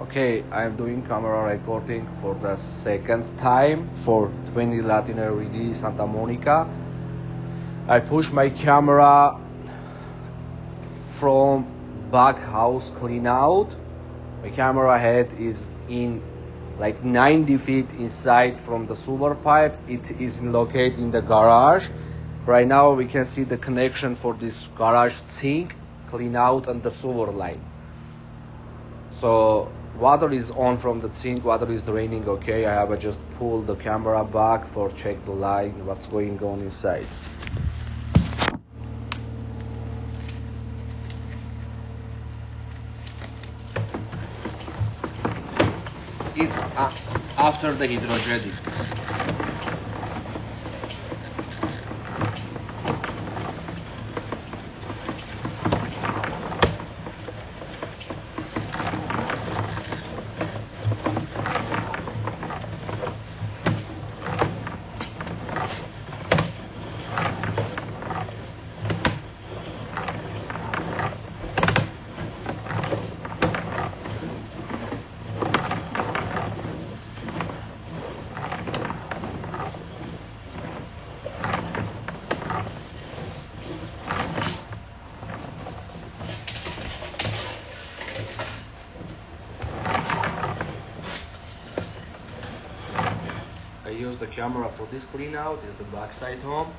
Okay, I'm doing camera recording for the second time for 20 Latino LED Santa Monica. I push my camera from back house clean out. My camera head is in like 90 feet inside from the sewer pipe. It is located in the garage. Right now we can see the connection for this garage sink, clean out, and the sewer line. So water is on from the sink, water is draining okay. I have just pulled the camera back for check the line, what's going on inside. It's after the hydrogenic. I use the camera for this clean out, is the backside home.